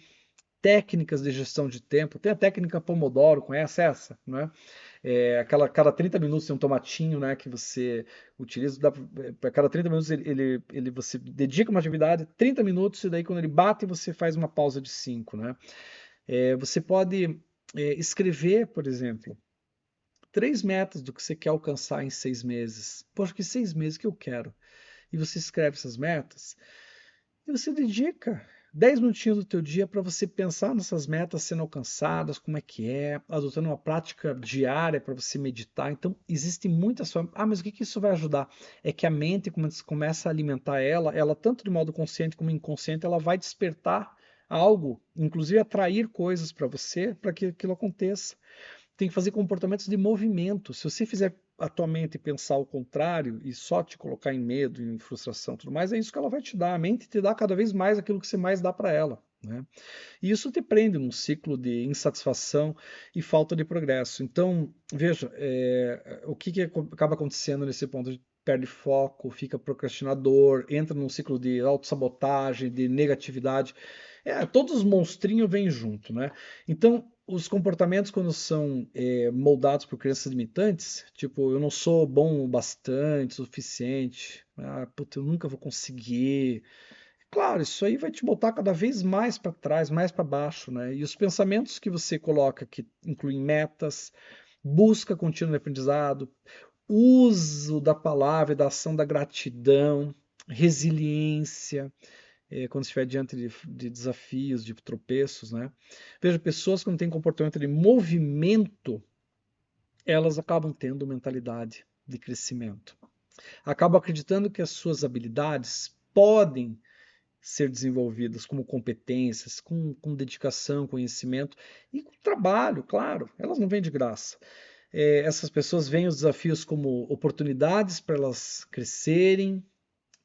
Speaker 1: Técnicas de gestão de tempo. Tem a técnica Pomodoro, conhece essa, né? cada 30 minutos tem um tomatinho, né, que você utiliza, para cada 30 minutos você dedica uma atividade, 30 minutos, e daí quando ele bate você faz uma pausa de 5, né? Você pode escrever, por exemplo, 3 metas do que você quer alcançar em 6 meses. Poxa, que 6 meses que eu quero. E você escreve essas metas e você dedica 10 minutinhos do teu dia para você pensar nessas metas sendo alcançadas, como é que é, adotando uma prática diária para você meditar. Então, existem muitas formas. Ah, mas o que que isso vai ajudar? É que a mente, quando você começa a alimentar ela tanto de modo consciente como inconsciente, ela vai despertar algo, inclusive atrair coisas para você, para que aquilo aconteça. Tem que fazer comportamentos de movimento. Se você fizer a tua mente pensar o contrário e só te colocar em medo, em frustração, tudo mais, é isso que ela vai te dar. A mente te dá cada vez mais aquilo que você mais dá para ela, né? E isso te prende num ciclo de insatisfação e falta de progresso. Então, veja, o que acaba acontecendo nesse ponto? A gente perde foco, fica procrastinador, entra num ciclo de autossabotagem, de negatividade. Todos os monstrinhos vêm junto, né? Então, os comportamentos, quando são moldados por crenças limitantes, tipo, eu não sou bom o bastante, suficiente, puta, eu nunca vou conseguir. Claro, isso aí vai te botar cada vez mais para trás, mais para baixo, né? E os pensamentos que você coloca, que incluem metas, busca contínua de aprendizado, uso da palavra e da ação da gratidão, resiliência, quando estiver diante de desafios, de tropeços, né? Veja, pessoas que não têm comportamento de movimento, elas acabam tendo mentalidade de crescimento. Acabam acreditando que as suas habilidades podem ser desenvolvidas como competências, com dedicação, conhecimento e com trabalho, claro, elas não vêm de graça. Essas pessoas veem os desafios como oportunidades para elas crescerem,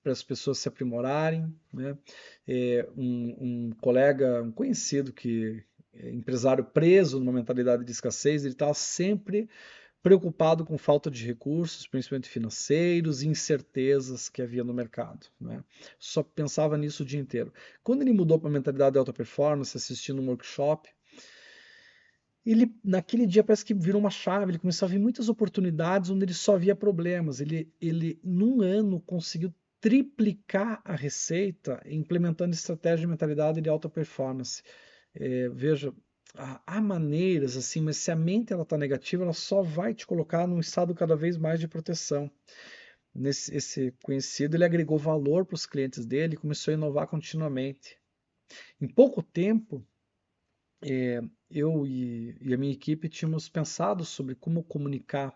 Speaker 1: para as pessoas se aprimorarem, né? Um colega, um conhecido que é empresário preso numa mentalidade de escassez, ele estava sempre preocupado com falta de recursos, principalmente financeiros, e incertezas que havia no mercado, né? Só pensava nisso o dia inteiro. Quando ele mudou para a mentalidade de alta performance, assistindo um workshop, ele naquele dia parece que virou uma chave, ele começou a ver muitas oportunidades onde ele só via problemas. Ele num ano conseguiu triplicar a receita implementando estratégia de mentalidade de alta performance. Veja, há maneiras assim, mas se a mente ela está negativa, ela só vai te colocar num estado cada vez mais de proteção. Esse conhecido, ele agregou valor para os clientes dele e começou a inovar continuamente. Em pouco tempo, eu e a minha equipe tínhamos pensado sobre como comunicar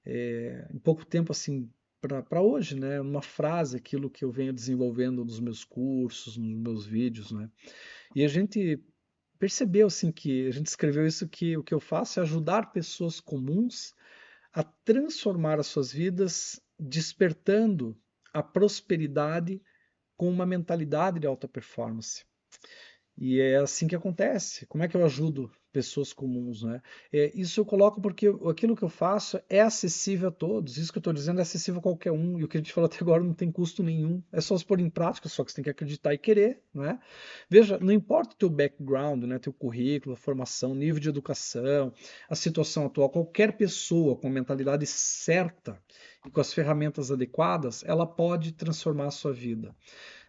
Speaker 1: em pouco tempo assim para hoje, né, uma frase, aquilo que eu venho desenvolvendo nos meus cursos, nos meus vídeos, né? E a gente percebeu assim que a gente escreveu isso que o que eu faço é ajudar pessoas comuns a transformar as suas vidas, despertando a prosperidade com uma mentalidade de alta performance. E é assim que acontece. Como é que eu ajudo pessoas comuns, né? Isso eu coloco porque aquilo que eu faço é acessível a todos. Isso que eu estou dizendo é acessível a qualquer um. E o que a gente falou até agora não tem custo nenhum. É só se pôr em prática, só que você tem que acreditar e querer, né? Veja, não importa o teu background, né? Teu currículo, a formação, nível de educação, a situação atual, qualquer pessoa com a mentalidade certa e com as ferramentas adequadas, ela pode transformar a sua vida.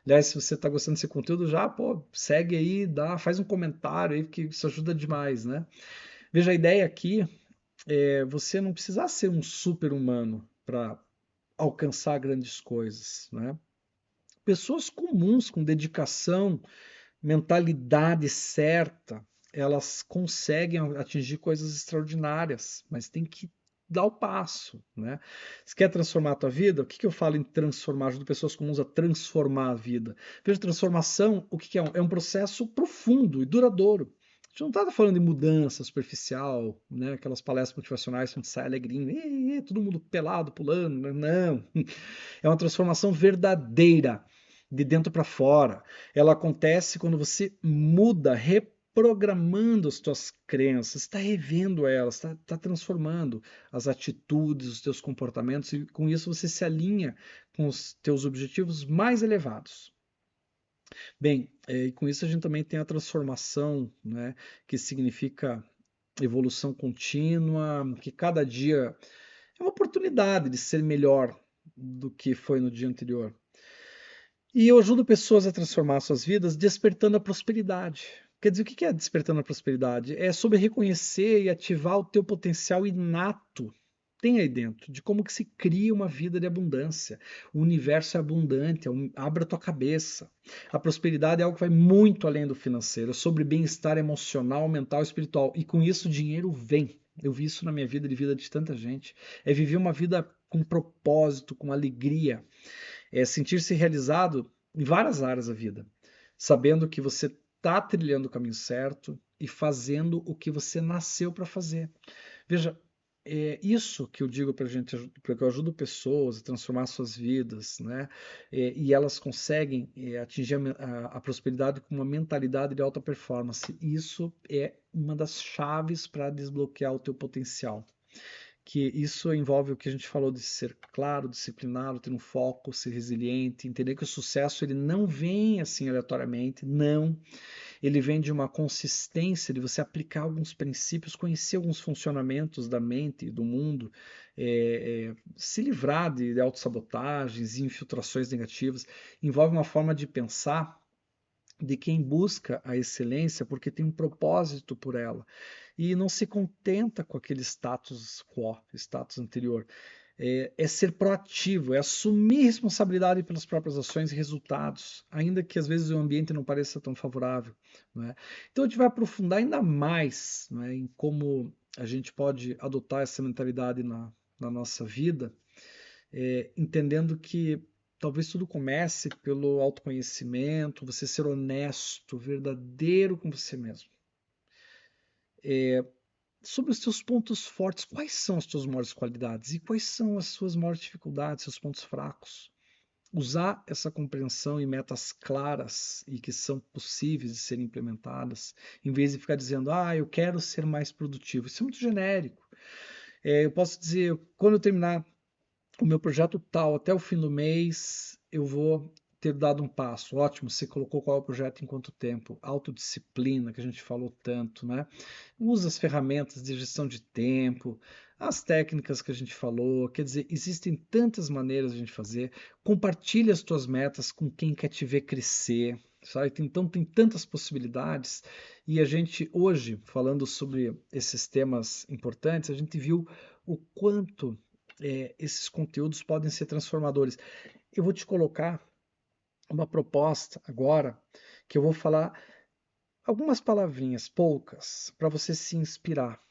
Speaker 1: Aliás, se você está gostando desse conteúdo, já, pô, segue aí, faz um comentário aí, que isso ajuda demais, né? Veja, a ideia aqui é você não precisar ser um super-humano para alcançar grandes coisas, né? Pessoas comuns, com dedicação, mentalidade certa, elas conseguem atingir coisas extraordinárias, mas tem que dar o passo, né? Se quer transformar a tua vida, o que eu falo em transformar? Ajudo pessoas comuns a transformar a vida. Veja, transformação, o que é? É um processo profundo e duradouro. A gente não está falando de mudança superficial, né? Aquelas palestras motivacionais que a gente sai alegrinho, todo mundo pelado, pulando, né? Não. É uma transformação verdadeira, de dentro para fora. Ela acontece quando você muda, reprogramando as tuas crenças, está revendo elas, está transformando as atitudes, os teus comportamentos, e com isso você se alinha com os teus objetivos mais elevados. Bem, e com isso a gente também tem a transformação, né, que significa evolução contínua, que cada dia é uma oportunidade de ser melhor do que foi no dia anterior. E eu ajudo pessoas a transformar suas vidas despertando a prosperidade. Quer dizer, o que é despertando a prosperidade? É sobre reconhecer e ativar o teu potencial inato tem aí dentro, de como que se cria uma vida de abundância. O universo é abundante, abra tua cabeça. A prosperidade é algo que vai muito além do financeiro, é sobre bem-estar emocional, mental e espiritual. E com isso o dinheiro vem. Eu vi isso na minha vida de tanta gente. É viver uma vida com propósito, com alegria, é sentir-se realizado em várias áreas da vida, sabendo que você está trilhando o caminho certo e fazendo o que você nasceu para fazer. Veja, é isso que eu digo para a gente, porque eu ajudo pessoas a transformar suas vidas, né? E elas conseguem atingir a prosperidade com uma mentalidade de alta performance. Isso é uma das chaves para desbloquear o teu potencial, que isso envolve o que a gente falou de ser claro, disciplinado, ter um foco, ser resiliente, entender que o sucesso ele não vem assim aleatoriamente, não. Ele vem de uma consistência de você aplicar alguns princípios, conhecer alguns funcionamentos da mente e do mundo, se livrar de autossabotagens e infiltrações negativas. Envolve uma forma de pensar de quem busca a excelência porque tem um propósito por ela e não se contenta com aquele status quo, status anterior. É ser proativo, é assumir responsabilidade pelas próprias ações e resultados, ainda que às vezes o ambiente não pareça tão favorável. Não é? Então a gente vai aprofundar ainda mais, não é, em como a gente pode adotar essa mentalidade na nossa vida, entendendo que talvez tudo comece pelo autoconhecimento, você ser honesto, verdadeiro com você mesmo. Sobre os seus pontos fortes, quais são as suas maiores qualidades e quais são as suas maiores dificuldades, seus pontos fracos? Usar essa compreensão e metas claras e que são possíveis de serem implementadas, em vez de ficar dizendo, eu quero ser mais produtivo. Isso é muito genérico. Eu posso dizer, quando eu terminar o meu projeto tal, até o fim do mês, eu vou ter dado um passo. Ótimo, você colocou qual é o projeto em quanto tempo. Autodisciplina, que a gente falou tanto, né? Usa as ferramentas de gestão de tempo, as técnicas que a gente falou. Quer dizer, existem tantas maneiras de a gente fazer. Compartilha as tuas metas com quem quer te ver crescer. Sabe? Então tem tantas possibilidades. E a gente, hoje, falando sobre esses temas importantes, a gente viu o quanto esses conteúdos podem ser transformadores. Eu vou te colocar uma proposta agora que eu vou falar algumas palavrinhas, poucas, para você se inspirar.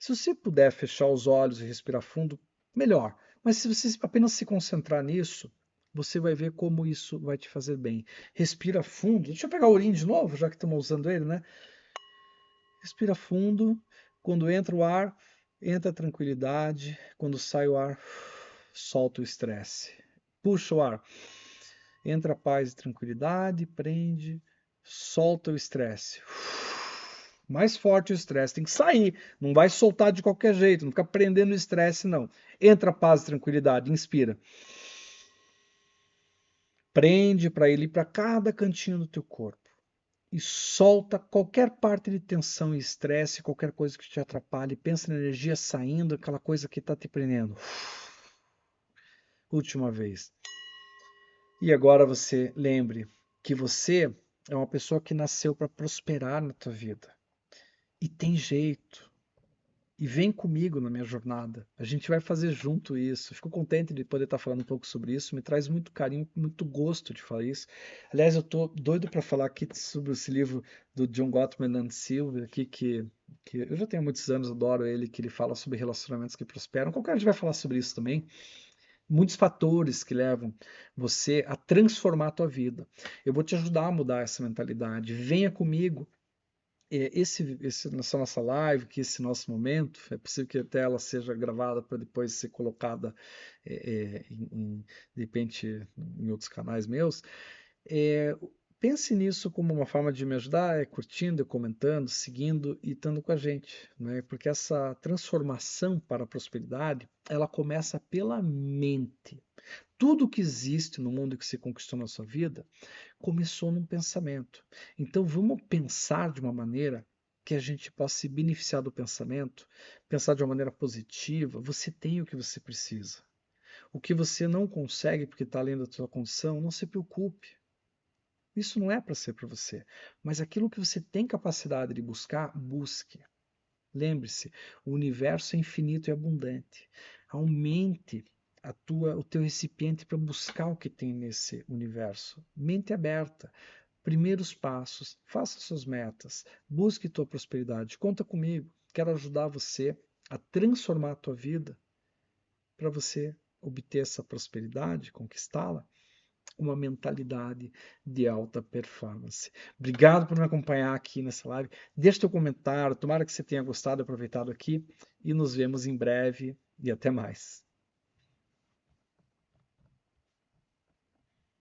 Speaker 1: Se você puder fechar os olhos e respirar fundo, melhor. Mas se você apenas se concentrar nisso, você vai ver como isso vai te fazer bem. Respira fundo. Deixa eu pegar o urim de novo, já que estamos usando ele, né? Respira fundo. Quando entra o ar, entra a tranquilidade. Quando sai o ar, solta o estresse. Puxa o ar. Entra a paz e tranquilidade, prende, solta o estresse. Mais forte o estresse, tem que sair, não vai soltar de qualquer jeito, não fica prendendo o estresse, não. Entra a paz e tranquilidade, inspira. Prende para ele ir para cada cantinho do teu corpo. E solta qualquer parte de tensão e estresse, qualquer coisa que te atrapalhe. Pensa na energia saindo, aquela coisa que está te prendendo. Última vez. E agora você lembre que você é uma pessoa que nasceu para prosperar na tua vida. E tem jeito. E vem comigo na minha jornada. A gente vai fazer junto isso. Fico contente de poder estar falando um pouco sobre isso. Me traz muito carinho, muito gosto de falar isso. Aliás, eu estou doido para falar aqui sobre esse livro do John Gottman Silver, aqui, que eu já tenho muitos anos, adoro ele, que ele fala sobre relacionamentos que prosperam. Qualquer dia vai falar sobre isso também. Muitos fatores que levam você a transformar a tua vida. Eu vou te ajudar a mudar essa mentalidade. Venha comigo. Essa nossa live, que esse nosso momento, é possível que até ela seja gravada para depois ser colocada, de repente, em outros canais meus. É, pense nisso como uma forma de me ajudar, curtindo, comentando, seguindo e estando com a gente, né? Porque essa transformação para a prosperidade, ela começa pela mente. Tudo que existe no mundo que se conquistou na sua vida começou num pensamento. Então vamos pensar de uma maneira que a gente possa se beneficiar do pensamento, pensar de uma maneira positiva, você tem o que você precisa. O que você não consegue porque está além da sua condição, não se preocupe. Isso não é para ser para você. Mas aquilo que você tem capacidade de buscar, busque. Lembre-se, o universo é infinito e abundante. Aumente o teu recipiente para buscar o que tem nesse universo. Mente aberta. Primeiros passos, faça suas metas, busque tua prosperidade. Conta comigo. Quero ajudar você a transformar a tua vida para você obter essa prosperidade, conquistá-la, uma mentalidade de alta performance. Obrigado por me acompanhar aqui nessa live. Deixe teu comentário, tomara que você tenha gostado e aproveitado aqui e nos vemos em breve e até mais.